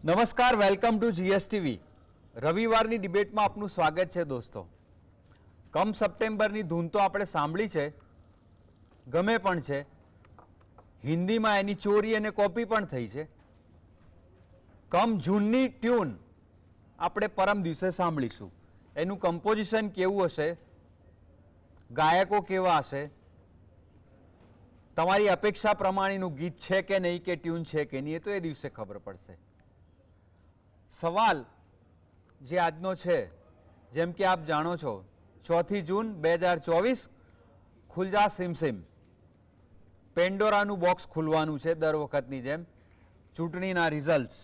નમસ્કાર, welcome to GSTV. રવિવારની ડિબેટમાં આપનું સ્વાગત છે દોસ્તો. કમ સપ્ટેમ્બરની ધૂન તો આપણે સાંભળી છે, ગમે પણ છે. હિન્દીમાં એની ચોરી અને કોપી પણ થઈ છે. કમ જૂનની ટ્યુન આપણે પરમ દિવસે સાંભળીશું. એનું કમ્પોઝિશન કેવું હશે, ગાયકો કેવા હશે, તમારી અપેક્ષા પ્રમાણેનું ગીત છે કે નહીં, કે ટ્યુન છે કે નહીં, એ તો એ દિવસે ખબર પડશે. સવાલ જે આજનો છે, જેમ કે આપ જાણો છો, 4 જૂન 2024 ખુલજા સિમસિમ, પેન્ડોરાનું બોક્સ ખુલવાનું છે દર વખતની જેમ. ચૂંટણીના રિઝલ્ટ્સ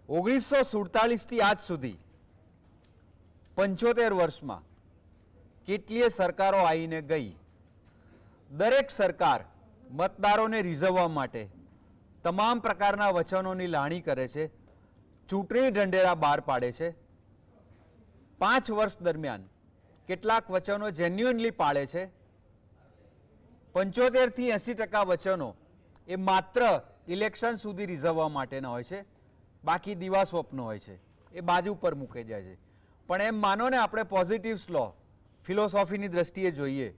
1947થી આજ સુધી 75 વર્ષમાં કેટલીય સરકારો આવીને ગઈ. દરેક સરકાર મતદારોને રીઝવવા માટે તમામ પ્રકારના વચનોની લાણી કરે છે, ચૂંટણી ઢંઢેરા બહાર પાડે છે. 5 વર્ષ દરમિયાન કેટલાક વચનો જેન્યુઇનલી પાળે છે. 75થી 80% વચનો એ માત્ર ઇલેક્શન સુધી રીઝવવા માટેના હોય છે, બાકી દિવા સ્વપ્નો હોય છે, એ બાજુ પર મૂકી જાય છે. પણ એમ માનો ને, આપણે પોઝિટિવ્સ લો ફિલોસોફીની દ્રષ્ટિએ જોઈએ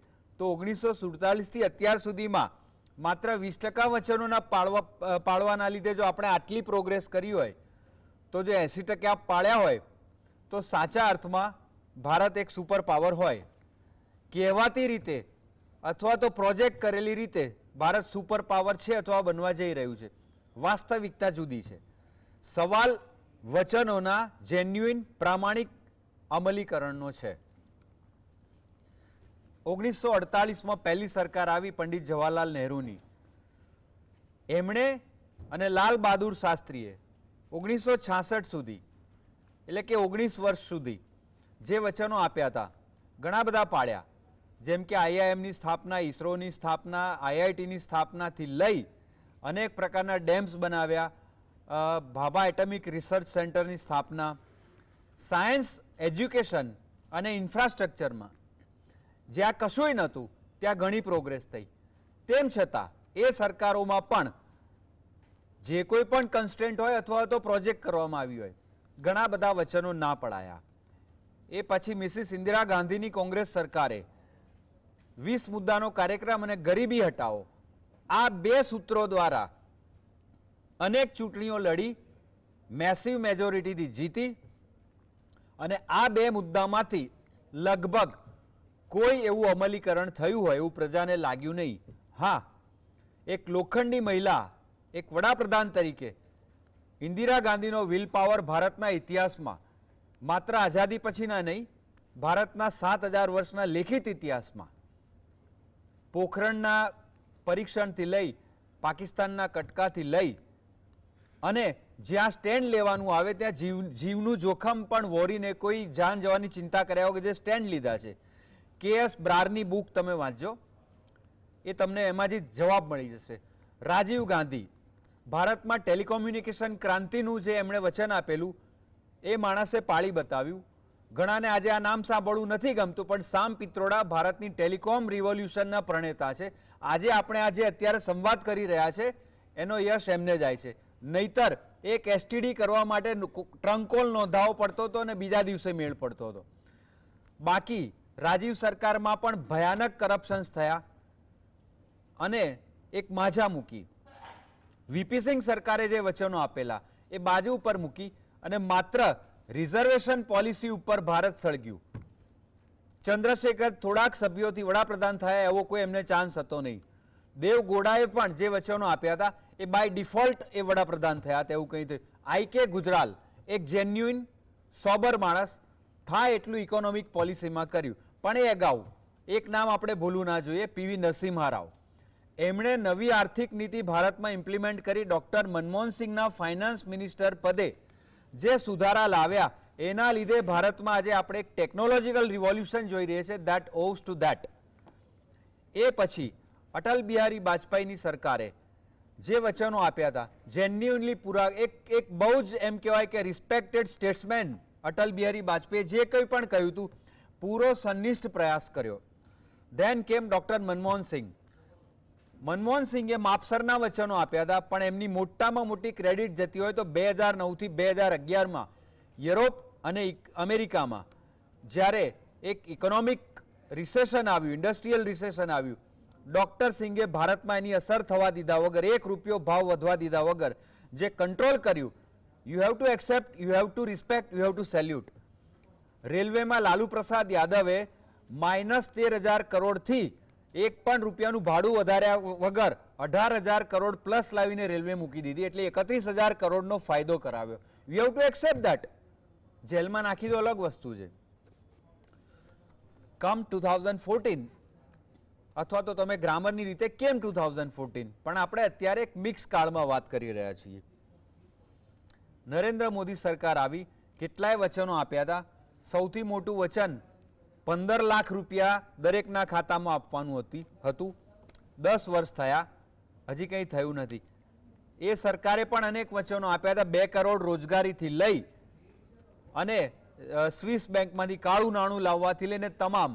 તો 1947થી અત્યાર સુધીમાં માત્ર 20% વચનોના પાળવાના લીધે જો આપણે આટલી પ્રોગ્રેસ કરી હોય, તો જો 80% પાળ્યા હોય તો સાચા અર્થમાં ભારત એક સુપર પાવર હોય. કહેવાતી રીતે અથવા તો પ્રોજેક્ટ કરેલી રીતે ભારત સુપર પાવર છે અથવા બનવા જઈ રહ્યું છે. વાસ્તવિકતા જુદી છે. સવાલ વચનોના જેન્યુઇન પ્રામાણિક અમલીકરણનો છે. 1948માં પહેલી સરકાર આવી પંડિત જવાહરલાલ નહેરુની. એમણે અને લાલ બહાદુર શાસ્ત્રીએ 1966 સુધી, એટલે કે 19 વર્ષ સુધી જે વચનો આપ્યા હતા, ઘણા બધા પાડ્યા. જેમ કે આઈઆઈએમની સ્થાપના, ઇસરોની સ્થાપના, આઈઆઈટીની સ્થાપનાથી લઈ અનેક પ્રકારના ડેમ્સ બનાવ્યા, ભાભા એટમિક રિસર્ચ સેન્ટરની સ્થાપના, સાયન્સ, એજ્યુકેશન અને ઇન્ફ્રાસ્ટ્રક્ચરમાં જ્યાં કશુંય નહોતું ત્યાં ઘણી પ્રોગ્રેસ થઈ. તેમ છતાં એ સરકારોમાં પણ જે કોઈ પણ કન્સ્ટેન્ટ હોય અથવા તો પ્રોજેક્ટ કરવામાં આવી હોય, ઘણા બધા વચનો ના પડાયા. એ પછી મિસિસ ઇન્દિરા ગાંધીની કોંગ્રેસ સરકારે 20 મુદ્દાનો કાર્યક્રમ અને ગરીબી હટાવો, આ 2 સૂત્રો દ્વારા અનેક ચૂંટણીઓ લડી, મેસિવ મેજોરિટીથી જીતી. અને આ 2 મુદ્દામાંથી લગભગ કોઈ એવું અમલીકરણ થયું હોય એવું પ્રજાને લાગ્યું નહીં. હા, એક લોખંડી મહિલા, એક વડાપ્રધાન તરીકે ઇન્દિરા ગાંધીનો વિલ પાવર ભારતના ઇતિહાસમાં, માત્ર આઝાદી પછીના નહીં, ભારતના 7000 વર્ષના લેખિત ઇતિહાસમાં, પોખરણના પરીક્ષણથી લઈ, પાકિસ્તાનના કટકાથી લઈ અને જ્યાં સ્ટેન્ડ લેવાનું આવે ત્યાં જીવનું જોખમ પણ વોરીને કોઈ જાન જવાની ચિંતા કર્યા વગર જે સ્ટેન્ડ લીધા છે. KS બ્રારની બુક તમે વાંચજો, એ તમને એમાંથી જવાબ મળી જશે. રાજીવ ગાંધી, ભારતમાં ટેલિકોમ્યુનિકેશન ક્રાંતિનું જે એમણે વચન આપેલું એ માણસે પાળી બતાવ્યું. ઘણાને આજે આ નામ સાંભળવું નથી ગમતું, પણ સામ પિત્રોડા ભારતની ટેલિકોમ રિવોલ્યુશનના પ્રણેતા છે. આજે આપણે અત્યારે સંવાદ કરી રહ્યા છે એનો યશ એમને જાય છે. નહીતર એક STD કરવા માટે ટ્રંકોલ નોંધાવવો પડતો હતો અને બીજા દિવસે મેળ પડતો હતો. બાકી રાજીવ સરકારમાં પણ ભયાનક કરપ્શન્સ થયા અને એક માઝા મૂકી. VP સિંઘ સરકારે જે વચનો આપેલા એ બાજુ ઉપર મૂકી અને માત્ર રિઝર્વેશન પોલિસી ઉપર ભારત સળગ્યું. ચંદ્રશેખર થોડાક સભ્યોથી વડાપ્રધાન થયા એવો કોઈ એમને ચાન્સ હતો નહીં. દેવ ગૌડાએ પણ જે વચનો આપ્યા હતા એ બાય ડિફોલ્ટ એ વડાપ્રધાન થયા હતા એવું કંઈ થયું. IK ગુજરાલ એક જેન્યુઇન સોબર માણસ, થાય એટલું ઇકોનોમિક પોલિસીમાં કર્યું. પણ એ અગાઉ એક નામ આપણે ભૂલવું ના જોઈએ, PV નરસિમ્હા રાવ. એમણે નવી આર્થિક નીતિ ભારતમાં ઇમ્પ્લિમેન્ટ કરી. ડૉક્ટર મનમોહન સિંહના ફાઇનાન્સ મિનિસ્ટર પદે જે સુધારા લાવ્યા એના લીધે ભારતમાં આજે આપણે એક ટેકનોલોજીકલ રિવોલ્યુશન જોઈ રહ્યા છે. That owes to that. એ પછી અટલ બિહારી વાજપેયીની સરકારે જે વચનો આપ્યા હતા જેન્યુઇનલી પૂરા, એક બહુ જ એમ કહેવાય કે રિસ્પેક્ટેડ સ્ટેટ્સમેન અટલ બિહારી વાજપેયી જે કંઈ પણ કહ્યું હતું પૂરો સનિષ્ઠ પ્રયાસ કર્યો. ધેન કેમ ડૉક્ટર મનમોહન સિંહ. મનમોહન સિંઘે માપસરના વચનો આપ્યા હતા, પણ એમની મોટામાં મોટી ક્રેડિટ જતી હોય તો 2009 થી 2011માં યુરોપ અને અમેરિકામાં જ્યારે એક ઇકોનોમિક રિસેશન આવ્યું, ઇન્ડસ્ટ્રીયલ રિસેશન આવ્યું, ડોક્ટર સિંઘે ભારતમાં એની અસર થવા દીધા વગર, 1 રૂપિયો ભાવ વધવા દીધા વગર જે કંટ્રોલ કર્યું, you have to accept, you have two respect, you have two salute. રેલવેમાં લાલુ પ્રસાદ યાદવે -13,000 કરોડથી 1 પણ રૂપિયાનું ભાડું વધાર્યા વગર 18,000 કરોડ પ્લસ લાવીને રેલવે મૂકી દીધી, એટલે 31,000 કરોડનો ફાયદો કરાવ્યો. You have to accept that. જેલમાં નાખી દો અલગ વસ્તુ છે. કમ 2014, અથવા તો તમે ગ્રામરની રીતે કેમ 2014, પણ આપણે અત્યારે એક મિક્સ કાળમાં વાત કરી રહ્યા છીએ. નરેન્દ્ર મોદી સરકાર આવી, કેટલાય વચનો આપ્યા હતા. સૌથી મોટું વચન 15 લાખ રૂપિયા દરેકના ખાતામાં આપવાનું હતું. 10 વર્ષ થયા, હજી કંઈ થયું નથી. એ સરકારે પણ અનેક વચનો આપ્યા હતા. 2 કરોડ રોજગારીથી લઈ અને સ્વિસ બેંકમાંથી કાળું નાણું લાવવાથી લઈને તમામ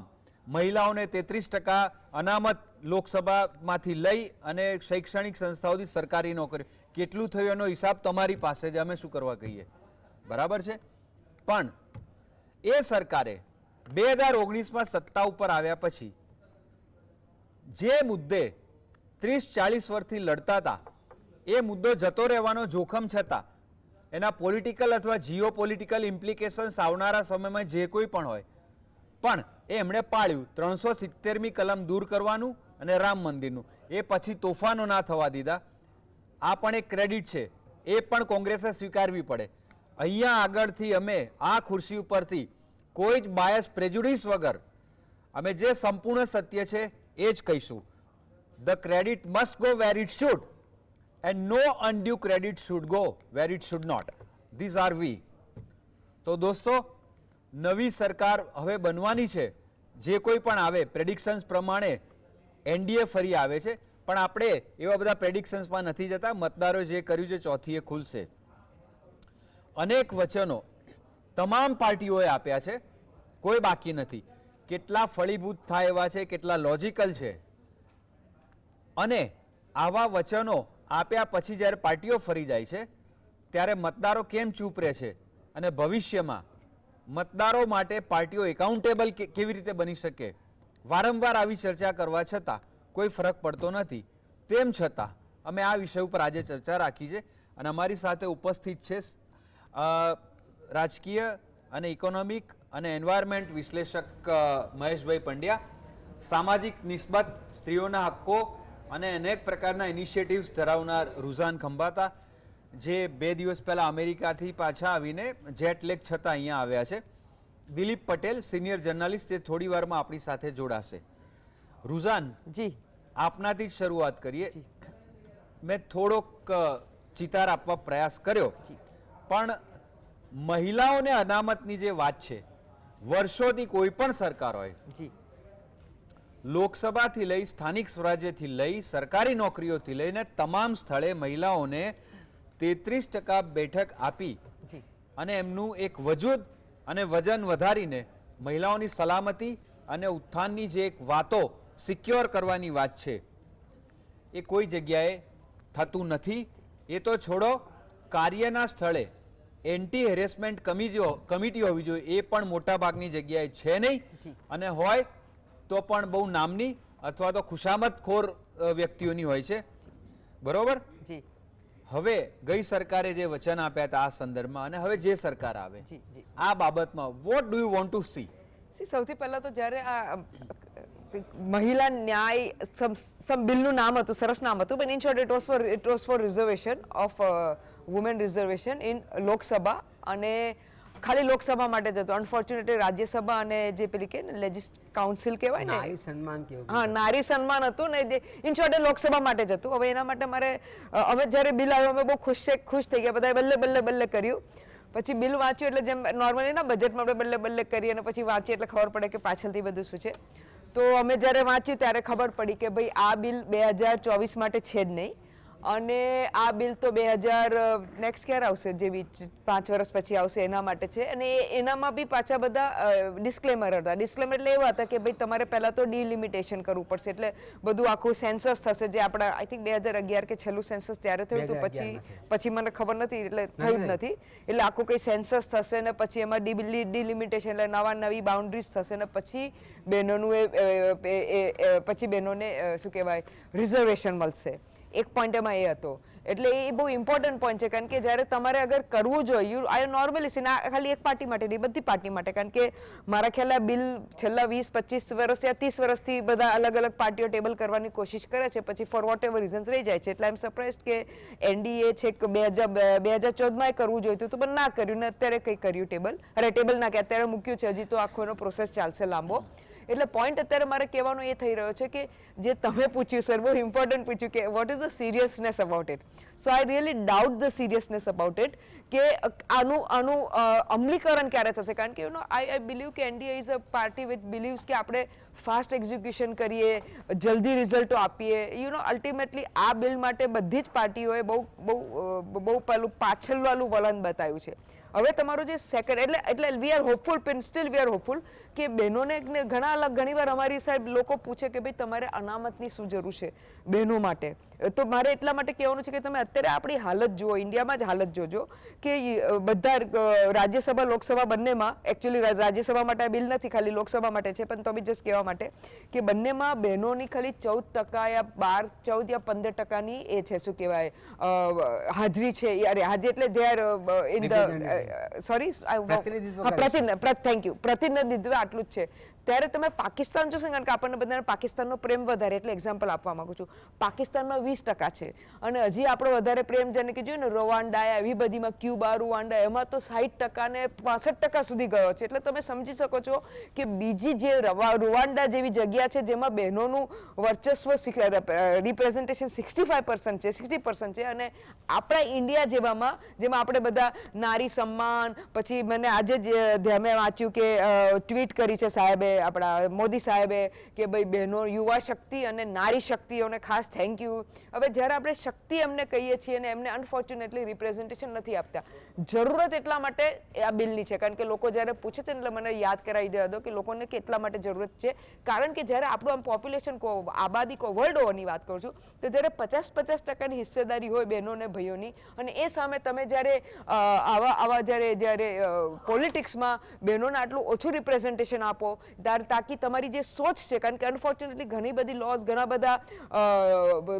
મહિલાઓને 33% અનામત લોકસભામાંથી લઈ અને શૈક્ષણિક સંસ્થાઓથી સરકારી નોકરી. કેટલું થયું એનો હિસાબ તમારી પાસે જ, અમે શું કરવા કહીએ, બરાબર છે. પણ એ સરકારે 2019માં સત્તા ઉપર આવ્યા પછી જે મુદ્દે 30-40 વર્ષથી લડતા હતા, એ મુદ્દો જતો રહેવાનો જોખમ છતાં એના પોલિટિકલ અથવા જીઓ પોલિટિકલ ઇમ્પ્લિકેશન્સ આવનારા સમયમાં જે કોઈ પણ હોય, પણ એમણે પાળ્યું. 370મી કલમ દૂર કરવાનું અને રામ મંદિરનું, એ પછી તોફાનો ના થવા દીધા. આ પણ એક ક્રેડિટ છે, એ પણ કોંગ્રેસે સ્વીકારવી પડે. અહીંયા આગળથી અમે આ ખુરશી ઉપરથી કોઈ જ બાયસ પ્રેજુડિસ વગર અમે જે સંપૂર્ણ સત્ય છે એ જ કહીશું. The credit must go where it should and no undue credit should go where it should not. These are we. તો દોસ્તો, નવી સરકાર હવે બનવાની છે. જે કોઈ પણ આવે, પ્રેડિક્શન્સ પ્રમાણે એનડીએ ફરી આવે છે, પણ આપણે એવા બધા પ્રેડિક્શન્સમાં નથી જતા. મતદારોએ જે કર્યું છે ચોથીએ ખુલશે. અનેક વચનો તમામ પાર્ટીઓએ આપ્યા છે, કોઈ બાકી નથી. કેટલા ફળીભૂત થાય એવા છે, કેટલા લોજિકલ છે. અને આવા વચનો આપ્યા પછી જ્યારે પાર્ટીઓ ફરી જાય છે ત્યારે મતદારો કેમ ચૂપ રહે છે, અને ભવિષ્યમાં મતદારો માટે પાર્ટીઓ એકાઉન્ટેબલ કેવી રીતે બની શકે, વારંવાર આવી ચર્ચા કરવા છતાં કોઈ ફરક પડતો નથી. તેમ છતાં અમે આ વિષય ઉપર આજે ચર્ચા રાખી છે અને અમારી સાથે ઉપસ્થિત છે રાજકીય અને ઇકોનોમિક અને એન્વાયરમેન્ટ વિશ્લેષક મહેશભાઈ પંડ્યા, સામાજિક નિસ્બત, સ્ત્રીઓના હક્કો અને અનેક પ્રકારના ઇનિશિયેટિવ્સ ધરાવનાર રુઝાન ખંભાતા, જે 2 દિવસ પહેલાં અમેરિકાથી પાછા આવીને જેટ લેગ છતાં અહીંયા આવ્યા છે. દિલીપ પટેલ, સિનિયર જર્નલિસ્ટ, જે થોડી વારમાં આપણી સાથે જોડાશે. રુઝાન જી, આપનાથી જ શરૂઆત કરીએ. મેં થોડોક ચિતાર આપવા પ્રયાસ કર્યો, પણ મહિલાઓને અનામતની જે વાત છે, વર્ષોથી કોઈ પણ સરકાર હોય, લોકસભાથી લઈ સ્થાનિક સ્વરાજ્યથી લઈ સરકારી નોકરીઓથી લઈને તમામ સ્થળે મહિલાઓને 33% બેઠક આપી અને એમનું એક વજૂદ અને વજન વધારીને મહિલાઓની સલામતી અને ઉત્થાનની જે એક વાતો સિક્યોર કરવાની વાત છે, એ કોઈ જગ્યાએ થતું નથી. એ તો છોડો, કાર્યના સ્થળે એન્ટી હેરેસમેન્ટ કમિટી હોવી જોઈએ, એ પણ મોટા ભાગની જગ્યાએ છે નહીં, અને હોય તો પણ બહુ નામની અથવા તો ખુશામતખોર વ્યક્તિઓની હોય છે, બરોબર. હવે ગઈ સરકારે જે વચન આપ્યા હતા આ સંદર્ભમાં, અને હવે જે સરકાર આવે આ બાબતમાં, what do you want to C? સૌથી પહેલા તો જ્યારે આ મહિલા ન્યાય સમ બિલનું નામ હતું, સરસ નામ હતું, પણ in short it was for reservation of women reservation in Lok Sabha, અને ખાલી લોકસભા માટે જ હતું. અનફોર્ચ્યુનેટલી રાજ્યસભા અને જે પેલી કે કાઉન્સિલ કહેવાય ને, નારી સન્માન, હા, નારી સન્માન હતું ને, ઇન શોર્ટ લોકસભા માટે જ હતું. હવે એના માટે મારે, અમે જ્યારે બિલ આવ્યો અમે બહુ ખુશ થઈ ગયા, બધાએ બલ્લે બલ્લે બલ્લે કર્યું. પછી બિલ વાંચ્યું એટલે જેમ નોર્મલી ના બજેટમાં આપણે બલ્લે બલ્લે કરીએ અને પછી વાંચીએ એટલે ખબર પડે કે પાછળથી બધું શું છે. તો અમે જ્યારે વાંચ્યું ત્યારે ખબર પડી કે ભાઈ આ બિલ 2024 માટે છે જ નહીં. અને આ બિલ તો 2000 નેક્સ્ટ ક્યારે આવશે, જેવી 5 વર્ષ પછી આવશે એના માટે છે. અને એનામાં બી પાછા બધા ડિસ્ક્લેમર હતા. ડિસ્ક્લેમર એટલે એવા હતા કે ભાઈ તમારે પહેલા તો ડિલિમિટેશન કરવું પડશે, એટલે બધું આખું સેન્સસ થશે, જે આપણા આઈ થિંક 2011 કે છેલ્લું સેન્સસ ત્યારે થયું હતું, પછી મને ખબર નથી, એટલે થયું જ નથી. એટલે આખું કઈ સેન્સસ થશે ને પછી એમાં ડિલિમિટેશન એટલે નવી બાઉન્ડ્રીઝ થશે ને પછી બહેનોનું પછી બહેનોને શું કહેવાય રિઝર્વેશન મળશે. એક પોઈન્ટ એમાં એ હતો. એટલે એ બહુ ઇમ્પોર્ટન્ટ પોઈન્ટ છે, કારણ કે જ્યારે તમારે અગર કરવું જોઈએ, યુ આઈ નોર્મલી સીન, આ ખાલી એક પાર્ટી માટે નહીં, બધી પાર્ટી માટે, કારણ કે મારા ખ્યાલ આ બિલ છેલ્લા 20-25 વર્ષ યા 30 વર્ષથી બધા અલગ અલગ પાર્ટીઓ ટેબલ કરવાની કોશિશ કરે છે, પછી ફોર વોટ એવર રીઝન્સ રહી જાય છે. એટલે આઈ એમ સરપ્રાઇઝ કે એનડીએ છે કે 2014માં કરવું જોઈતું હતું પણ ના કર્યું ને અત્યારે કંઈ કર્યું ટેબલ ના કે અત્યારે મૂક્યું છે. હજી તો આખો એનો પ્રોસેસ ચાલશે લાંબો. એટલે પોઈન્ટ અત્યારે મારે કહેવાનો એ થઈ રહ્યો છે કે જે તમે પૂછ્યું સર, બહુ ઇમ્પોર્ટન્ટ પૂછ્યું કે what is the seriousness about it. So I really doubt the seriousness about it કે આનું અમલીકરણ ક્યારે થશે. કારણ કે યુ નો આઈ બિલીવ કે NDA is a party which believes કે આપણે ફાસ્ટ એક્ઝિક્યુશન કરીએ, જલ્દી રિઝલ્ટો આપીએ. યુ નો અલ્ટિમેટલી આ બિલ માટે બધી જ પાર્ટીઓએ બહુ પેલું પાછળવાળું વલણ બતાવ્યું છે. હવે તમારો જે સેકન્ડ એટલે વી આર હોપફુલ, પણ સ્ટીલ વી આર હોપફુલ કે બહેનોને ઘણીવાર અમારી સાહેબ લોકો પૂછે કે ભાઈ તમારે અનામતની શું જરૂર છે બહેનો માટે. તો મારે એટલા માટે કહેવાનું છે કે તમે અત્યારે આપણી હાલત જુઓ, ઇન્ડિયામાં જ હાલત જોજો કે બધા રાજ્યસભા લોકસભા બંનેમાં, એકચ્યુઅલી રાજ્યસભા માટે આ બિલ નથી, ખાલી લોકસભા માટે છે, પણ તો બી જસ્ટ કહેવા માટે કે બંનેમાં બહેનોની ખાલી 14% યા 14 યા 15%ની એ છે, શું કહેવાય હાજરી છે. અરે હાજરી એટલે they are in the sorry thank you પ્રતિનિધિત્વ આટલું જ છે. ત્યારે તમે પાકિસ્તાન જોશો, કારણ કે આપણને બધાને પાકિસ્તાનનો પ્રેમ વધારે, એટલે એક્ઝામ્પલ આપવા માંગુ છું. પાકિસ્તાનમાં 20% છે અને હજી આપણો વધારે પ્રેમ જેને કે જોઈએ ને રોવાન્ડા એવી બધીમાં, ક્યુબા, રૂવાન્ડા, એમાં તો 60% ને 65% સુધી ગયો છે. એટલે તમે સમજી શકો છો કે બીજી જે રૂવાન્ડા જેવી જગ્યા છે જેમાં બહેનોનું વર્ચસ્વ રિપ્રેઝન્ટેશન 65% છે, 60% છે, અને આપણા ઇન્ડિયા જેમાં આપણે બધા નારી સન્માન, પછી મને આજે જ ધ્યાને વાંચ્યું કે ટ્વીટ કરી છે સાહેબે, આપણા મોદી સાહેબે, કે ભાઈ બહેનો યુવા શક્તિ અને નારી શક્તિઓને ખાસ થેન્ક યુ. હવે જ્યારે આપણે શક્તિ એમને કહીએ છીએ અને એમને અનફોર્ચ્યુનેટલી રિપ્રેઝન્ટેશન નથી આપતા, જરૂરત એટલા માટે આ બિલની છે. કારણ કે લોકો જ્યારે પૂછે છે ને એટલે મને યાદ કરાવી દેવા દો કે લોકોને કેટલા માટે જરૂરત છે. કારણ કે જ્યારે આપણું આમ પોપ્યુલેશન કહો, આબાદી કહો, વર્લ્ડ ઓવરની વાત કરું છું, તો જ્યારે 50% હિસ્સેદારી હોય બહેનોને ભાઈઓની, અને એ સામે તમે જ્યારે આવા જ્યારે પોલિટિક્સમાં બહેનોને આટલું ઓછું રિપ્રેઝન્ટેશન આપો, તાકી તમારી જે સોચ છે, કારણ કે અનફોર્ચ્યુનેટલી ઘણી બધી લોઝ, ઘણા બધા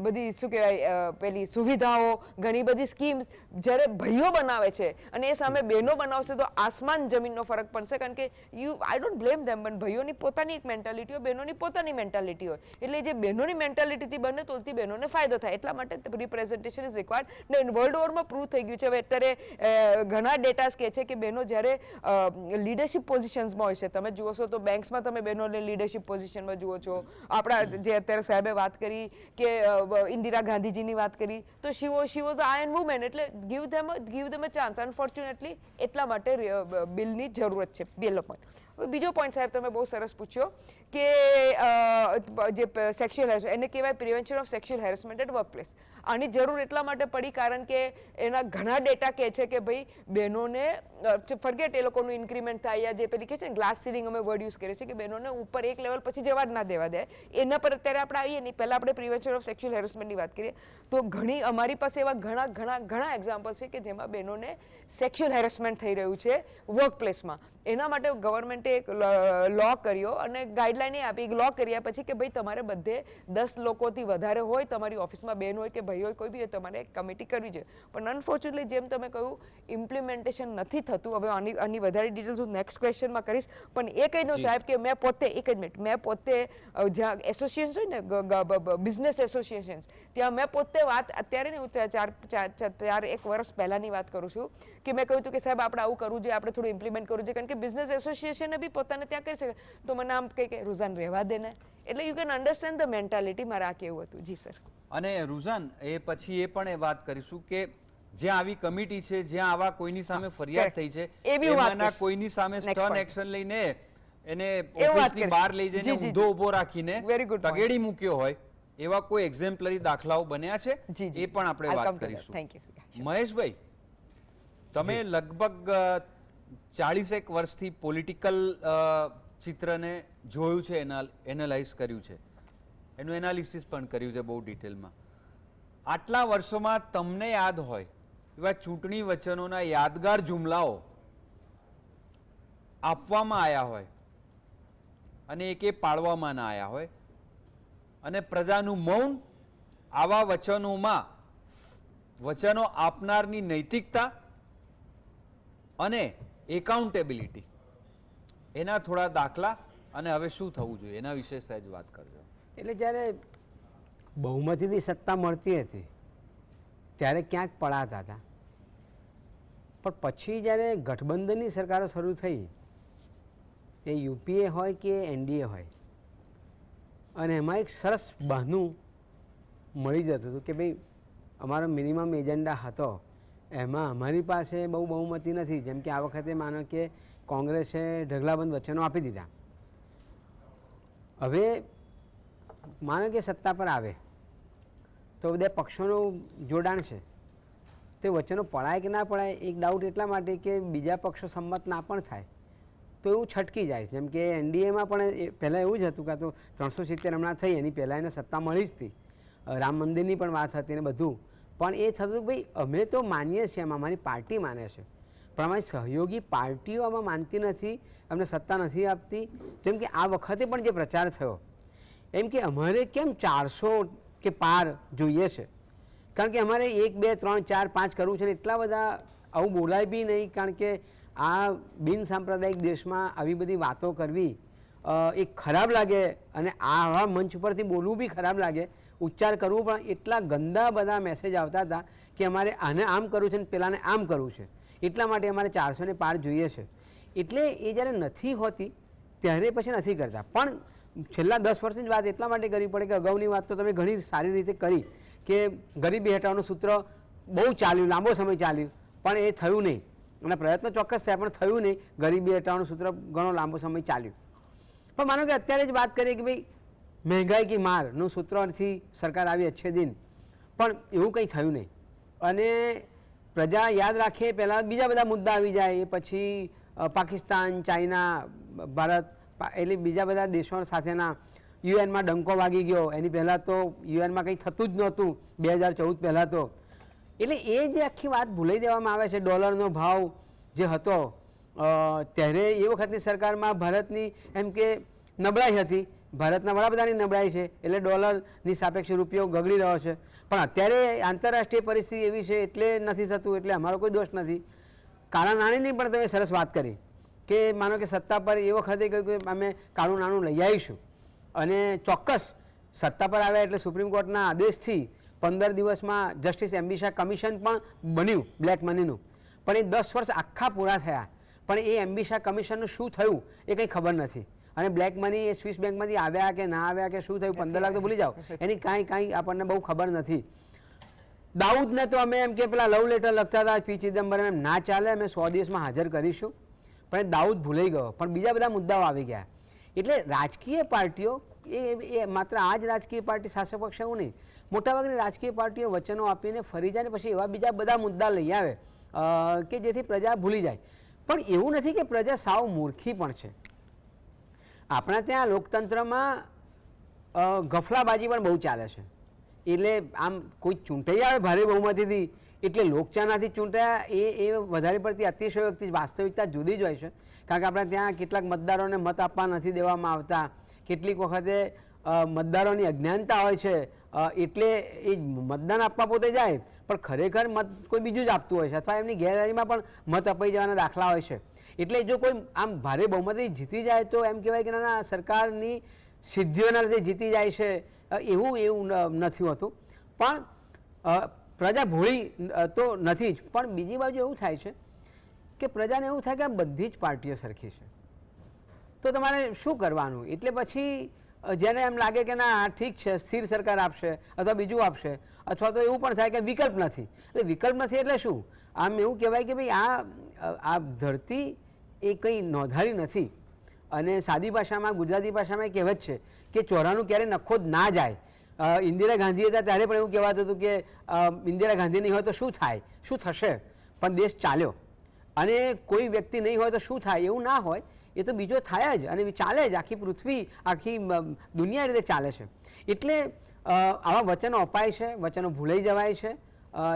બધી શું કહેવાય પેલી સુવિધાઓ, ઘણી બધી સ્કીમ્સ જ્યારે ભાઈઓ બનાવે છે અને એ સામે બહેનો બનાવશે તો આસમાન જમીનનો ફરક પડશે. કારણ કે આઈ ડોન્ટ બ્લેમ ધેમ, પણ ભાઈઓની પોતાની એક મેન્ટાલિટી હોય, બહેનોની પોતાની મેન્ટાલિટી હોય. એટલે જે બહેનોની મેન્ટાલિટીથી બને તોથી બહેનોને ફાયદો થાય. એટલા માટે રિપ્રેઝન્ટેશન ઇઝ રિક્વાયર્ડ. ને વર્લ્ડ ઓવરમાં પ્રૂવ થઈ ગયું છે. હવે અત્યારે ઘણા ડેટાસ કહે છે કે બહેનો જ્યારે લીડરશિપ પોઝિશન્સમાં હોય છે, તમે જુઓ છો તો બેંક્સમાં તમે બહેનોને લીડરશિપ પોઝિશનમાં જુઓ છો. આપણા જે અત્યારે સાહેબે વાત કરી કે ઇન્દિરા ગાંધીજીની વાત કરી, તો શી વોઝ આયર્ન વુમેન. એટલે ગીવ ધેમ અ ચાન્સ. અનફોર્ચ્યુનેટલી એટલા માટે બિલની જરૂરત છે. પહેલો પોઈન્ટ. બીજો પોઈન્ટ સાહેબ તમે બહુ સરસ પૂછ્યો કે જે સેક્સ્યુઅલ હેરેસમેન્ટ, એને કહેવાય prevention of sexual harassment at workplace. આની જરૂર એટલા માટે પડી કારણ કે એના ઘણા ડેટા કહે છે કે ભાઈ બહેનોને ફરગેટ એ લોકોનું ઇન્ક્રીમેન્ટ થાય, યા જે પેલી કહે છે ને ગ્લાસ સીલિંગ, અમે વર્ડ યુઝ કરીએ છીએ કે બહેનોને ઉપર એક લેવલ પછી જવા જ ના દેવા દે. એના પર અત્યારે આપણે આવીએ નહીં, પહેલાં આપણે પ્રિવેન્શન ઓફ સેક્સ્યુઅલ હેરેસમેન્ટની વાત કરીએ તો અમારી પાસે એવા ઘણા એક્ઝામ્પલ છે કે જેમાં બહેનોને સેક્સ્યુઅલ હેરેસમેન્ટ થઈ રહ્યું છે વર્કપ્લેસમાં. એના માટે ગવર્મેન્ટે એક લો કર્યો અને ગાઈડલાઈન એ આપી, લો કર્યા પછી કે ભાઈ તમારે બધે 10 લોકોથી વધારે હોય તમારી ઓફિસમાં, બહેન હોય કે ભાઈ હોય, કોઈ બી હોય, તમારે એક કમિટી કરવી જોઈએ. પણ અનફોર્ચ્યુનેટલી જેમ તમે કહ્યું ઇમ્પ્લિમેન્ટેશન નથી થતું. હવે આની વધારે ડિટેલ્સ હું નેક્સ્ટ ક્વેશ્ચનમાં કરીશ, પણ એ કહી દઉં સાહેબ કે મેં પોતે જ્યાં એસોસિએશન હોય ને બિઝનેસ એસોસિએશન્સ, ત્યાં મેં પોતે વાત અત્યારે ને હું 1 વર્ષ પહેલાની વાત કરું છું કે મેં કહ્યું હતું કે સાહેબ આપણે આવું કરવું જોઈએ, આપણે થોડું ઇમ્પ્લિમેન્ટ કરવું જોઈએ. કારણ કે બિઝનેસ એસોસિએશને બી પોતાને ત્યાં કરી શકે, તો મને આમ કહે કે રુઝાન રહેવા દે ને. એટલે you can understand the mentality. મારે આ કહેવું હતું. જી સર. અને રુઝાન, એ પછી એ પણ વાત કરીશું કે જ્યાં આવી કમિટી છે, જ્યાં આવા કોઈની સામે ફરિયાદ થઈ છે, એમાંના કોઈની સામે સ્ટર્ન એક્શન લઈને એને ઓફિસની બહાર લઈ જઈને ઊંધો ઊભો રાખીને તગેડી મૂક્યો હોય, એવા કોઈ એક્ઝેમ્પલરી દાખલાઓ બન્યા છે જી, જી. એ પણ આપણે I'll વાત come to that. કરીશું. Thank you. Yeah, sure. મહેશભાઈ, તમે લગભગ 40 વર્ષથી પોલિટિકલ ચિત્રને જોયું છે, એનાલાઇઝ કર્યું છે, એનું એનાલિસિસ પણ કર્યું છે બહુ ડિટેલમાં. આટલા વર્ષોમાં તમને યાદ હોય એવા ચૂંટણી વચનોના યાદગાર જુમલાઓ આપવામાં આવ્યા હોય અને એકે પાળવામાં ના આવ્યા હોય, અને પ્રજાનું મૌન આવા વચનોમાં વચનો આપનારની નૈતિકતા અને એકાઉન્ટેબિલિટી, એના થોડા દાખલા અને હવે શું થવું જોઈએ એના વિશે સહેજ વાત કરજો. એટલે જ્યારે બહુમતીથી સત્તા મળતી હતી ત્યારે ક્યાંક પડાતા હતા, પણ પછી જ્યારે ગઠબંધનની સરકારો શરૂ થઈ, એ યુપીએ હોય કે એનડીએ હોય, અને એમાં એક સરસ બહાનું મળી જતું હતું કે ભાઈ અમારો મિનિમમ એજન્ડા હતો, એમાં અમારી પાસે બહુ બહુમતી નથી. જેમ કે આ વખતે માનો કે કોંગ્રેસે ઢગલાબંધ વચનો આપી દીધા. હવે માનો કે સત્તા પર આવે તો બધા પક્ષોનું જોડાણ છે, તે વચનો પડાય કે ના પડાય એક ડાઉટ એટલા માટે કે બીજા પક્ષો સંમત ના પણ થાય તો એવું છટકી જાય. જેમ કે એનડીએમાં પણ પહેલાં એવું જ હતું કે તો 370 હમણાં થઈ, એની પહેલાં એને સત્તા મળી જ હતી, રામ મંદિરની પણ વાત હતી ને બધું, પણ એ થતું ભાઈ અમે તો માનીએ છીએ, એમાં અમારી પાર્ટી માને છે, પણ અમારી સહયોગી પાર્ટીઓ આમાં માનતી નથી, અમને સત્તા નથી આપતી. જેમ કે આ વખતે પણ જે પ્રચાર થયો એમ કે અમારે કેમ 400 કે પાર જોઈએ છે, કારણ કે અમારે 1 2 3 4 5 કરવું છે ને એટલા બધા આવું બોલાય બી નહીં, કારણ કે આ બિન સાંપ્રદાયિક દેશમાં આવી બધી વાતો કરવી એ ખરાબ લાગે, અને આવા મંચ પરથી બોલવું બી ખરાબ લાગે, ઉચ્ચાર કરવું પણ એટલા ગંદા બધા મેસેજ આવતા હતા કે અમારે આને આમ કરવું છે ને પેલાને આમ કરવું છે, એટલા માટે અમારે 400 ને પાર જોઈએ છે. એટલે એ જ્યારે નથી હોતી ત્યારે પછી નથી કરતા. પણ છેલ્લા 10 વર્ષની જ વાત એટલા માટે કરવી પડે કે અગાઉની વાત તો તમે ઘણી સારી રીતે કરી કે ગરીબી હટાવવાનું સૂત્ર બહુ ચાલ્યું, લાંબો સમય ચાલ્યું, પણ એ થયું નહીં, અને પ્રયત્નો ચોક્કસ થયા પણ થયું નહીં. ગરીબી હટાવવાનું સૂત્ર ઘણો લાંબો સમય ચાલ્યું. પણ માનો કે અત્યારે જ વાત કરીએ કે ભાઈ મહેંગાઈ કી મારનું સૂત્રથી સરકાર આવી અચ્છે દિન, પણ એવું કંઈ થયું નહીં, અને પ્રજા યાદ રાખે પહેલાં બીજા બધા મુદ્દા આવી જાય, એ પછી પાકિસ્તાન, ચાઇના, ભારત, એટલે બીજા બધા દેશો સાથેના યુએનમાં ડંકો વાગી ગયો, એની પહેલાં તો યુએનમાં કંઈ થતું જ નહોતું 2014 પહેલાં તો. એટલે એ જે આખી વાત ભૂલાઈ દેવામાં આવે છે. ડોલરનો ભાવ જે હતો ત્યારે એ વખતની સરકારમાં ભારતની એમ કે નબળાઈ હતી, ભારતના વડાપ્રધાનની નબળાઈ છે, એટલે ડોલરની સાપેક્ષે રૂપિયો ગગડી રહ્યો છે. પણ અત્યારે આંતરરાષ્ટ્રીય પરિસ્થિતિ એવી છે એટલે નથી થતું, એટલે અમારો કોઈ દોષ નથી. કાળા નાણીની પણ તમે સરસ વાત કરી કે માનો કે સત્તા પર એ વખતે કહ્યું કે અમે કાળું નાણું લઈ આવીશું, અને ચોક્કસ સત્તા પર આવ્યા એટલે સુપ્રીમ કોર્ટના આદેશથી 15 દિવસમાં જસ્ટિસ એમ્બી શાહ કમિશન પણ બન્યું બ્લેક મનીનું, પણ એ 10 વર્ષ આખા પૂરા થયા, પણ એ એમ્બી શાહ કમિશનનું શું થયું એ કંઈ ખબર નથી. અને બ્લેક મની એ સ્વિસ બેંકમાંથી આવ્યા કે ના આવ્યા કે શું થયું, 15 લાખ તો ભૂલી જાઓ, એની કાંઈ આપણને બહુ ખબર નથી. દાઉદને તો અમે એમ કે પેલા લવ લેટર લખતા હતા પી ચિદમ્બરમ, એમ ના ચાલે, અમે 100 દિવસમાં હાજર કરીશું, પણ દાઉદ ભૂલાઈ ગયો, પણ બીજા બધા મુદ્દાઓ આવી ગયા. એટલે રાજકીય પાર્ટીઓ એ માત્ર આ જ રાજકીય પાર્ટી શાસક પક્ષ એવું નહીં, મોટાભાગની રાજકીય પાર્ટીઓ વચનો આપીને ફરી જાય ને પછી એવા બીજા બધા મુદ્દા લઈ આવે કે જેથી પ્રજા ભૂલી જાય. પણ એવું નથી કે પ્રજા સાવ મૂર્ખી પણ છે. આપણા ત્યાં લોકતંત્રમાં ગફલાબાજી પણ બહુ ચાલે છે. એટલે આમ કોઈ ચૂંટાઈ આવે ભારે બહુમતીથી એટલે લોકચાહનાથી ચૂંટાયા એ વધારે પડતી અતિશયોક્તિ, વાસ્તવિકતા જુદી જ હોય છે. કારણ કે આપણે ત્યાં કેટલાક મતદારોને મત આપવા નથી દેવામાં આવતા, કેટલીક વખતે મતદારોની અજ્ઞાનતા હોય છે, એટલે એ મતદાન આપવા પોતે જાય પણ ખરેખર મત કોઈ બીજું જ આપતું હોય છે, અથવા એમની ગેરહાજરીમાં પણ મત અપાઈ જવાના દાખલા હોય છે. એટલે જો કોઈ આમ ભારે બહુમતી જીતી જાય તો એમ કહેવાય કે ના સરકારની સિદ્ધિઓના લીધે જીતી જાય છે, એવું નથી હોતું. પણ પ્રજા ભોળી તો નથી જ, પણ બીજી બાજુ એવું થાય છે કે પ્રજાને એવું થાય કે આ બધી જ પાર્ટીઓ સરખી છે, તો તમારે શું કરવાનું. એટલે પછી જેને એમ લાગે કે ના ઠીક છે સ્થિર સરકાર આપશે અથવા બીજું આપશે, અથવા તો એવું પણ થાય કે વિકલ્પ નથી. એટલે વિકલ્પ નથી એટલે શું, આમ એવું કહેવાય કે ભાઈ આ ધરતી એ કંઈ નોંધારી નથી. અને સાદી ભાષામાં ગુજરાતી ભાષામાં કહેવત છે કે ચોરાનું ક્યારેય નખો જ ના જાય, ઇન્દિરા ગાંધી હતા ત્યારે પણ એવું કહેવાતું હતું કે ઇન્દિરા ગાંધી નહીં હોય તો શું થાય, શું થશે, પણ દેશ ચાલ્યો. અને કોઈ વ્યક્તિ નહીં હોય તો શું થાય એવું ના હોય, એ તો બીજો થાય જ અને ચાલે જ. આખી પૃથ્વી, આખી દુનિયા રીતે ચાલે છે. એટલે આવા વચનો અપાય છે, વચનો ભૂલાઈ જવાય છે.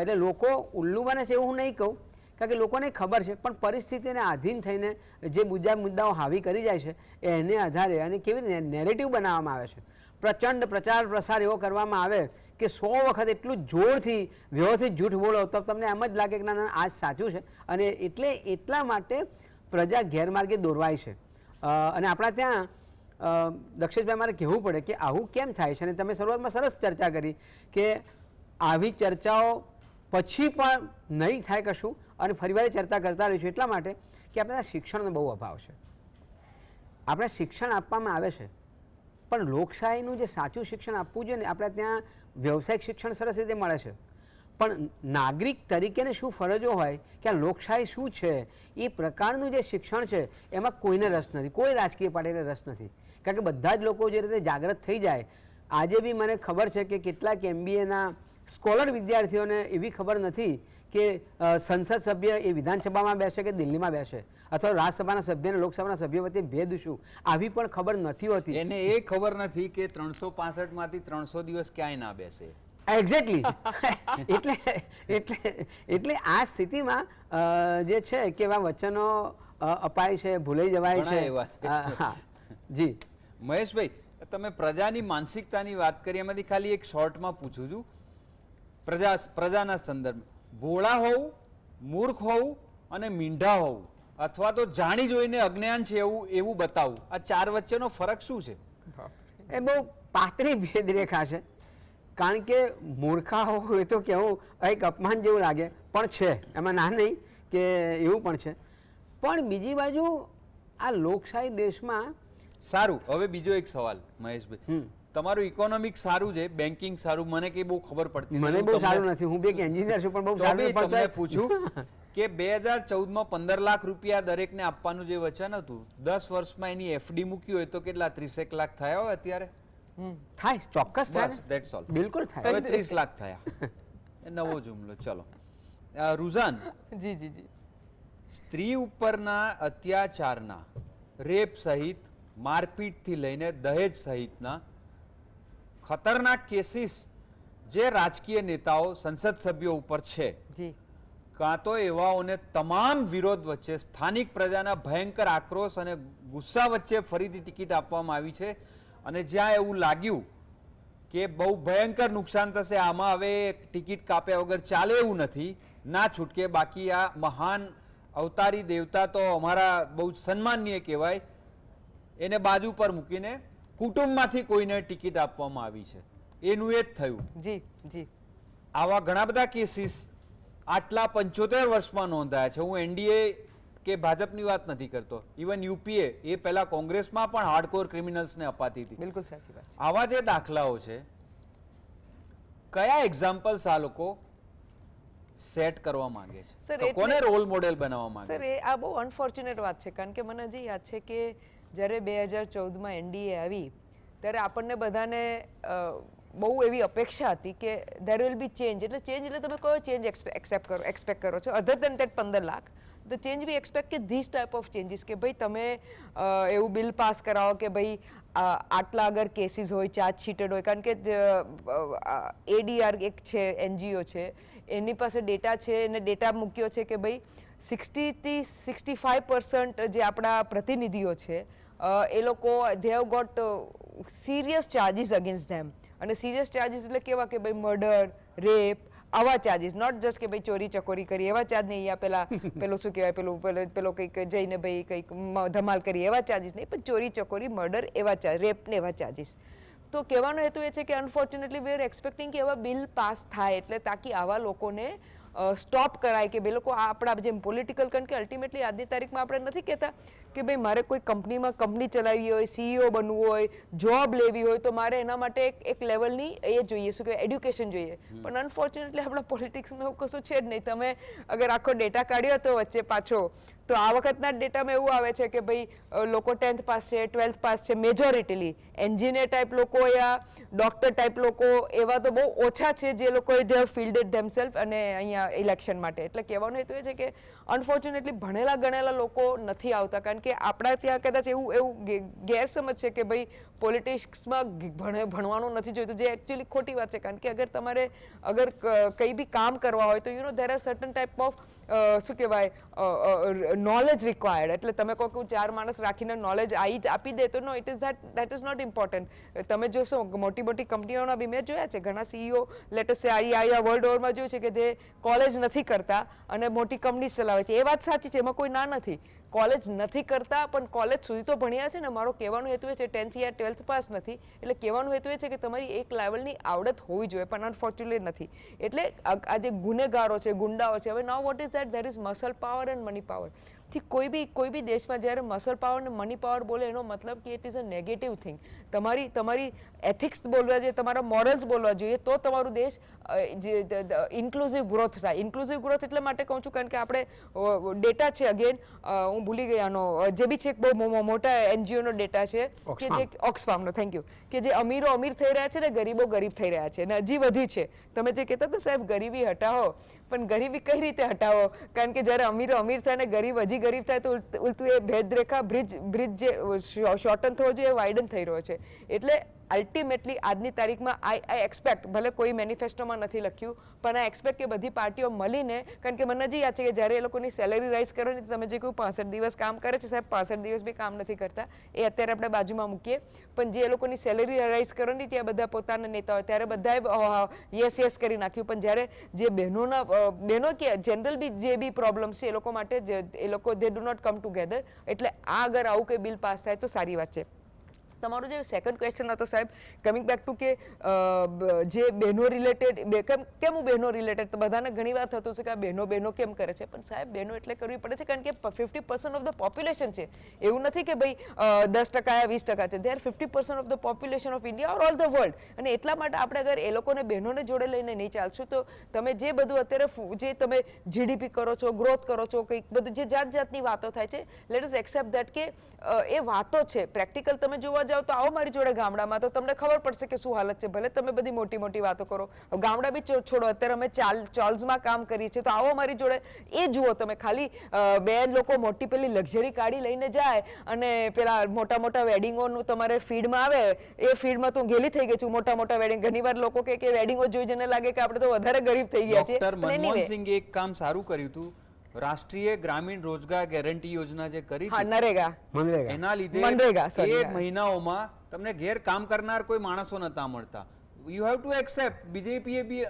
એટલે લોકો ઉલ્લુ બને છે એવું હું નહીં કહું, કારણ કે લોકોને ખબર છે, પણ પરિસ્થિતિને આધીન થઈને જે મુદ્દાઓ હાવી કરી જાય છે એને આધારે અને કેવી રીતે નેરેટિવ બનાવવામાં આવે છે. પ્રચંડ પ્રચાર પ્રસાર એવો કરવામાં આવે કે 100 વખત એટલું જોરથી વ્યવસ્થિત જૂઠ બોલો તો તમને એમ જ લાગે કે ના આ જ સાચું છે. અને એટલા માટે પ્રજા ગેરમાર્ગે દોરવાય છે. અને આપણા ત્યાં દક્ષેશભાઈ મારે કહેવું પડે કે આવું કેમ થાય છે. અને તમે શરૂઆતમાં સરસ ચર્ચા કરી કે આવી ચર્ચાઓ પછી પણ નહીં થાય કશું અને ફરીવાર ચર્ચા કરતા રહીશું, એટલા માટે કે આપણે ત્યાં શિક્ષણનો બહુ અભાવ છે. આપણે શિક્ષણ આપવામાં આવે છે પણ લોકશાહીનું જે સાચું શિક્ષણ આપવું જોઈએ ને, આપણે ત્યાં વ્યવસાયિક શિક્ષણ સરસ રીતે મળે છે, પણ નાગરિક તરીકેની શું ફરજો હોય કે આ લોકશાહી શું છે એ પ્રકારનું જે શિક્ષણ છે એમાં કોઈને રસ નથી, કોઈ રાજકીય પાર્ટીને રસ નથી. કારણ કે બધા જ લોકો જે રીતે જાગૃત થઈ જાય. આજે બી મને ખબર છે કે કેટલાક MBAના સ્કોલર વિદ્યાર્થીઓને એવી ખબર નથી કે સંસદ સભ્ય એ વિધાનસભામાં બેસે કે દિલ્હીમાં બેસે, અથવા રાજ્યસભાના સભ્ય અને લોકસભાના સભ્ય વચ્ચે ભેદ શું, આવી પણ ખબર નથી હોતી. એને એ ખબર નથી કે 365 માંથી 300 દિવસ ક્યાંય ના બેસે. એક્ઝેક્ટલી. એટલે આ સ્થિતિમાં જે છે કે એવા વચનો અપાય છે, ભૂલાઈ જવાય ઘણા એવા છે. છે. હા જી મહેશભાઈ, તમે પ્રજાની માનસિકતાની વાત કરી, એમાંથી ખાલી એક શોર્ટમાં પૂછું છું. પ્રજાના સંદર્ભમાં ભોળા હોવું, મૂર્ખ હોવું અને મીંઢા હોવું, અથવા તો જાણી જોઈને અજ્ઞાન છે એવું બતાવવું, આ ચાર વચ્ચેનો ફરક શું છે? એ બહુ પાતળી ભેદરેખા છે. કારણ કે મૂર્ખા હોવું એ તો કેવું એક અપમાન જેવું લાગે, પણ છે એમાં ના નહીં કે એવું પણ છે. પણ બીજી બાજુ આ લોકશાહી દેશમાં સારું. હવે બીજો એક સવાલ મહેશભાઈ, તમારું ઇકોનોમિક સારું છે, બેન્કિંગ સારું, મને કઈ બહુ ખબર પડતી મને બહુ સારું નથી, હું બી એક એન્જિનિયર છું, પણ બહુ સારું તમને પૂછું કે 2014માં 15 લાખ રૂપિયા દરેકને આપવાનું જે વચન હતું, 10 વર્ષમાં એની FD મૂકી હોય તો કેટલા 30 લાખ થયા હોય અત્યારે? થાય, ચોક્કસ થાય, ધેટ્સ ઓલ. બિલકુલ થાય. હવે 30 લાખ થયા. એ નવો જુમલો. ચલો રુઝાન, જી જી જી. સ્ત્રી ઉપરના અત્યાચારના, રેપ સહિત, મારપીટથી લઈને દહેજ સહિતના ખતરનાક કેસીસ જે રાજકીય નેતાઓ, સંસદ સભ્યો ઉપર છે, જી કાં તો એવાઓને તમામ વિરોધ વચ્ચે સ્થાનિક પ્રજાના ભયંકર આક્રોશ અને ગુસ્સા વચ્ચે ફરીથી ટિકિટ આપવામાં આવી છે. અને જ્યાં એવું લાગ્યું કે બહુ ભયંકર નુકસાન થશે, આમાં હવે ટિકિટ કાપ્યા વગર ચાલે એવું નથી, ના છૂટકે. બાકી આ મહાન અવતારી દેવતા તો અમારા બહુ સન્માનનીય કહેવાય, એને બાજુ પર મૂકીને કુટુંબમાંથી કોઈને ટિકિટ આપવામાં આવી છે. એનું એ જ થયું. જી જી. આવા ઘણા બધા કેસીસ આટલા 75 વર્ષમાં નોંધાયા છે. હું NDA કે ભાજપની વાત નથી કરતો, ઇવન UPA એ પહેલા કોંગ્રેસમાં પણ હાર્ડકોર ક્રિમિનલ્સને અપાતી હતી. બિલકુલ સાચી વાત છે. આવા જે દાખલાઓ છે, કયા એક્ઝામ્પલ્સ આ લોકો સેટ કરવા માંગે છે? સર, તો કોને રોલ મોડેલ બનાવવા માંગે સર, છે? આ બહુ અનફોર્ચ્યુનેટ વાત છે. કારણ કે મને હજી યાદ છે કે જ્યારે 2014માં NDA આવી ત્યારે આપણને બધાને બહુ એવી અપેક્ષા હતી કે ધેર વિલ બી ચેન્જ. એટલે ચેન્જ એટલે તમે કયો ચેન્જ એક્સપેક્ટ કરો છો? Other than that 15 lakh the change we expect કે ધીસ ટાઈપ ઓફ ચેન્જીસ, કે ભાઈ તમે એવું બિલ પાસ કરાવો કે ભાઈ આટલા અગર કેસીસ હોય, ચાર્જ શીટેડ હોય. કારણ કે ADR એક છે, NGO છે, એની પાસે ડેટા છે, એને ડેટા મૂક્યો છે કે ભાઈ 60 થી 65% જે આપણા પ્રતિનિધિઓ છે એ લોકો they have got serious charges against them. અને સિરિયસ ચાર્જીસ એટલે કેવા કે ભાઈ મર્ડર, રેપ, આવા ચાર્જીસ, નોટ જસ્ટ કે ભાઈ ચોરી ચકોરી કરી એવા ચાર્જ નહીં, અહીંયા પેલું શું કહેવાય, પેલો કંઈક જઈને ભાઈ કંઈક ધમાલ કરી એવા ચાર્જીસ નહીં, પણ ચોરી ચકોરી, મર્ડર એવા ચાર્જ, રેપ ને એવા ચાર્જીસ. તો કહેવાનો હેતુ એ છે કે અનફોર્ચ્યુનેટલી વી આર એક્સપેક્ટિંગ કે એવા બિલ પાસ થાય એટલે તાકી આવા લોકોને સ્ટોપ કરાય કે બે લોકો આપણા જેમ પોલિટિકલ. કારણ કે અલ્ટિમેટલી આજની તારીખમાં આપણે નથી કહેતા કે ભાઈ મારે કોઈ કંપનીમાં કંપની ચલાવવી હોય, CEO બનવું હોય, જોબ લેવી હોય, તો મારે એના માટે એક લેવલની એ જોઈએ, શું કહેવાય, એડ્યુકેશન જોઈએ. પણ અનફોર્ચ્યુનેટલી આપણા પોલિટિક્સમાં એવું કશું છે જ નહીં. તમે અગર આખો ડેટા કાઢ્યો હતો વચ્ચે પાછો, તો આ વખતના ડેટામાં એવું આવે છે કે ભાઈ લોકો 10th પાસ છે, 12th પાસ છે, મેજોરિટીલી એન્જિનિયર ટાઈપ લોકો યા ડોક્ટર ટાઈપ લોકો એવા તો બહુ ઓછા છે જે લોકોએ ધે ફિલ્ડેડ ધેમસેલ્ફ અને અહીંયા ઇલેક્શન માટે. એટલે કહેવાનું હેતુ એ છે કે અનફોર્ચ્યુનેટલી ભણેલા ગણેલા લોકો નથી આવતા, કારણ કે આપણા ત્યાં કદાચ એવું ગેરસમજ છે કે ભાઈ પોલિટિક્સમાં ભણવાનું નથી જોઈતું, જે એકચ્યુઅલી ખોટી વાત છે. કારણ કે અગર કંઈ બી કામ કરવા હોય તો there are certain type of શું કહેવાય નોલેજ રિક્વાયર્ડ. એટલે તમે કહો કે 4 માણસ રાખીને નોલેજ આપી દે તો no, it is that is not important. તમે જોશો મોટી મોટી કંપનીઓના બી મેં જોયા છે ઘણા સીઈઓ લેટેસ્ટ આ વર્લ્ડ ઓવરમાં જોયું છે કે જે કોલેજ નથી કરતા અને મોટી કંપની ચલાવે છે. એ વાત સાચી છે, એમાં કોઈ ના નથી. કોલેજ નથી કરતા પણ કોલેજ સુધી તો ભણ્યા છે ને. મારો કહેવાનો હેતુ એ છે 10th યા 12th પાસ નથી, એટલે કહેવાનું હેતુ એ છે કે તમારી એક લેવલની આવડત હોવી જોઈએ, પણ અનફોર્ચ્યુનેટલી નથી. એટલે આ જે ગુનેગારો છે, ગુંડાઓ છે, હવે નાઉ what is that, there is muscle power and money power. કોઈ બી દેશમાં જ્યારે મસલ પાવર અને મની પાવર બોલે એનો મતલબ કે it is a negative thing. તમારી એથિક્સ બોલવા જોઈએ, તમારા મોરલ્સ બોલવા જોઈએ, તો તમારું દેશ ઇન્ક્લુઝિવ ગ્રોથ થાય. ઇન્ક્લુઝિવ ગ્રોથ એટલા માટે કહું છું કારણ કે આપણે ડેટા છે, અગેન હું ભૂલી ગઈ આનો, જે બી છે એક બહુ મોટા એનજીઓનો ડેટા છે કે જે ઓક્સફાર્મનો, થેન્ક યુ, કે જે અમીરો અમીર થઈ રહ્યા છે ને ગરીબો ગરીબ થઈ રહ્યા છે અને હજી વધી છે. તમે જે કહેતા હતા સાહેબ ગરીબી હટાવો, પણ ગરીબી કઈ રીતે હટાવો? કારણ કે જ્યારે અમીરો અમીર થાય ને ગરીબ હજી ગરીબ થાય તો ઉલટું એ ભેદરેખા બ્રિજ જે શોર્ટન થવો જોઈએ એ વાઇડન થઈ રહ્યો છે. એટલે અલ્ટિમેટલી આજની તારીખમાં આઈ એક્સપેક્ટ, ભલે કોઈ મેનિફેસ્ટોમાં નથી લખ્યું, પણ આઈ એક્સપેક્ટ કે બધી પાર્ટીઓ મળીને, કારણ કે મને હજી યાદ છે કે જ્યારે એ લોકોની સેલેરી રાઇઝ કરવાની, તમે જે કોઈ 65 દિવસ કામ કરે છે સાહેબ, 65 દિવસ બી કામ નથી કરતા, એ અત્યારે આપણે બાજુમાં મૂકીએ, પણ જે એ લોકોની સેલેરી રાઇઝ કરવાની ત્યાં બધા પોતાના નેતા હોય ત્યારે બધાએ યસ કરી નાખ્યું. પણ જ્યારે જે બહેનો કે જનરલ બી જે બી પ્રોબ્લેમ છે એ લોકો માટે એ લોકો they do not come together. એટલે આ અગર આવું કોઈ બિલ પાસ થાય તો સારી વાત છે. તમારો જે સેકન્ડ ક્વેશ્ચન હતો સાહેબ, કમિંગ બેક ટુ કે જે બહેનો રિલેટેડ, કેમ હું બહેનો રિલેટેડ, તો બધાને ઘણી વાર થતું છે કે આ બહેનો કેમ કરે છે, પણ સાહેબ બહેનો એટલે કરવી પડે છે કારણ કે 50% ઓફ ધ પોપ્યુલેશન છે. એવું નથી કે ભાઈ 10% યા 20% છે, they are 50% of the population of India or all the world. અને એટલા માટે આપણે અગર એ લોકોને બહેનોને જોડે લઈને નહીં ચાલશું તો તમે જે બધું અત્યારે જે તમે જીડીપી કરો છો, ગ્રોથ કરો છો, કંઈક બધું જે જાતની વાતો થાય છે, લેટ અસ એક્સેપ્ટ દેટ કે એ વાતો છે. પ્રેક્ટિકલ તમે જોવા જાઓ તો આવો મારી જોડે ગામડામાં તો તમને ખબર પડશે કે શું હાલત છે. ભલે તમે બધી મોટી મોટી વાતો કરો, ગામડા બી છોડો, અત્યારે અમે ચાર્લ્સમાં કામ કરીએ છીએ, તો આવો મારી જોડે એ જુઓ તમે. ખાલી બે લોકો મોટી પેલી લક્ઝરી ગાડી લઈને જાય અને પેલા મોટા મોટા વેડિંગોનું તમારે ફીડમાં આવે, એ ફીડમાં તો ગેલી થઈ ગઈ છું. મોટા મોટા વેડિંગ, ઘણી વાર લોકો કે વેડિંગો જોઈ જઈને લાગે કે આપણે તો વધારે ગરીબ થઈ ગયા છે. ડોક્ટર મનમોહન સિંઘે એક કામ સારું કર્યું હતું, રાષ્ટ્રીય ગ્રામીણ રોજગાર ગેરંટી યોજના જે કરી હા, નરેગા, એના લીધે મનરેગા, એ મહિનાઓમાં તમને ઘેર કામ કરનાર કોઈ માણસો નતા મળતા. યુ હેવ ટુ એક્સેપ્ટ, બીજેપીએ બી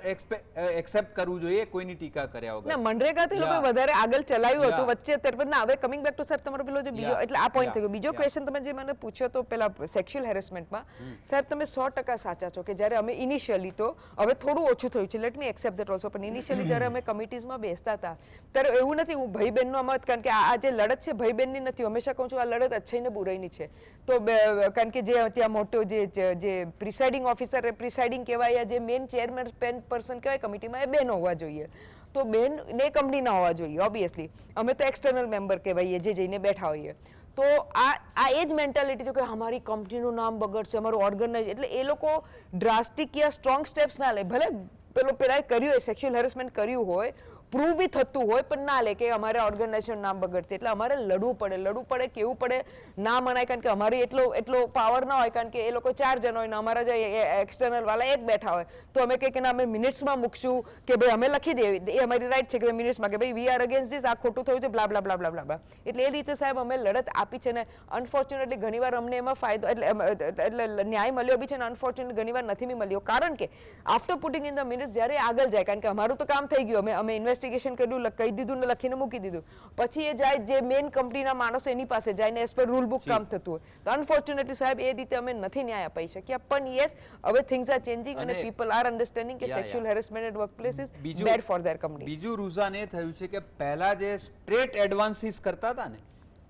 એક્સેપ્ટ કરવું જોઈએ કોઈની ટીકા કર્યા વગર. ના, મનરેગાથી લોકો વધારે આગળ ચલાવ્યું હતું વચ્ચે, અત્યારે ના. હવે કમિંગ બેક ટુ સાહેબ તમારો પેલો જે બીજો, એટલે આ પોઈન્ટ થઈ ગયો. બીજો ક્વેશ્ચન તમે જે મને પૂછ્યો તો પેલા સેક્સ્યુઅલ હેરેસમેન્ટમાં, સાહેબ તમે 100% સાચા છો કે જ્યારે અમે ઇનિશિયલી, તો હવે થોડું ઓછું થયું છે, let me accept that also, પણ ઇનિશિયલી જ્યારે અમે કમિટીઝમાં બેસતા હતા ત્યારે એવું નથી, હું ભાઈ બહેનનો મત, કારણ કે આ જે લડત છે ભાઈ બહેનની નથી. હંમેશા કહું છું આ લડત અચ્છાઈ ને બુરાઈની છે. તો કારણ કે જે ત્યાં મોટો જે પ્રિસાઇડિંગ ઓફિસર, પ્રિસાઇડિંગ કહેવાય, જે મેઇન ચેરમેન પર્સન કહેવાય કમિટીમાં, એ બેન હોવા જોઈએ. તો બેન ને કંપનીના હોવા જોઈએ ઓબ્વિયસલી. અમે તો એક્સટર્નલ મેમ્બર કહેવાઈએ જે જઈને બેઠા હોઈએ. તો આ એ જ મેન્ટાલિટી છે કે અમારી કંપનીનું નામ બગડશે, અમારું ઓર્ગનાઇઝ, એટલે એ લોકો ડ્રાસ્ટિક યા સ્ટ્રોંગ સ્ટેપ્સ ના લે. ભલે પેલા કર્યું હોય, સેક્સ્યુઅલ હેરેસમેન્ટ કર્યું હોય, પ્રૂવ બી થતું હોય, પણ ના લે કે અમારે ઓર્ગનાઇઝેશન નામ બગડશે. એટલે અમારે લડવું પડે, કેવું પડે, ના મનાય, કારણ કે અમારી એટલો પાવર ના હોય, કારણ કે એ લોકો 4 જણ હોય ને અમારા જે એક્સટર્નલ વાળા એક બેઠા હોય, તો અમે કે અમે મિનિટ્સમાં મૂકશું કે ભાઈ અમે લખી દઈએ, એ અમારી રાઈટ છે કે મિનિટ્સમાં કે ભાઈ વી આર અગેન્સ્ટ ધીસ, આ ખોટું થયું છે, બ્લા બ્લા બ્લા બ્લા બ્લા. એટલે એ રીતે સાહેબ અમે લડત આપી છે ને અનફોર્ચ્યુનેટલી ઘણીવાર અમને એમાં ફાયદો, એટલે ન્યાય મળ્યો બી છે ને અનફોર્ચ્યુનેટલી ઘણીવાર નથી બી મળ્યો. કારણ કે after putting in the minutes જ્યારે આગળ જાય, કારણ કે અમારું તો કામ થઈ ગયું, અમે ઇન્વેસ્ટિગેશન કર્યું, કહી દીધું ને લખીને મૂકી દીધું, પછી એ જાય જે મેઇન કંપનીના માણસો એની પાસે જાય ને એઝ પર રૂલ બુક કામ થતું હોય. તો અનફોર્ચ્યુનેટલી સાહેબ એ રીતે અમે નથી ન્યાય અપાઈ શક્યા. પણ યસ, હવે થિંગ્સ આર ચેન્જિંગ અને પીપલ આર અન્ડરસ્ટેન્ડિંગ કે sexual harassment at workplace is bad for their company. બીજું રૂઝાન એ થયું છે કે પહેલા જે સ્ટ્રેટ એડવાન્સીસ કરતા હતા ને,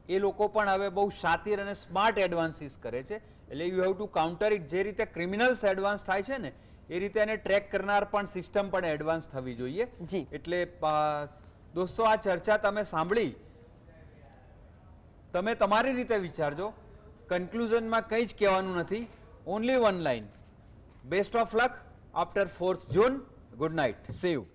એ લોકો પણ હવે બહુ શાતીર અને સ્માર્ટ એડવાન્સીસ કરે છે. એટલે you have two counter it. જે રીતે ક્રિમિનલ્સ એડવાન્સ થાય છે ને, એ રીતે એને ટ્રેક કરનાર પણ સિસ્ટમ પણ એડવાન્સ થવી જોઈએ. એટલે દોસ્તો, આ ચર્ચા તમે સાંભળી તમે તમારી રીતે વિચારજો. કન્ક્લુઝનમાં કંઈ જ કહેવાનું નથી. Only one line. Best of luck after 4th June. Good night. C you.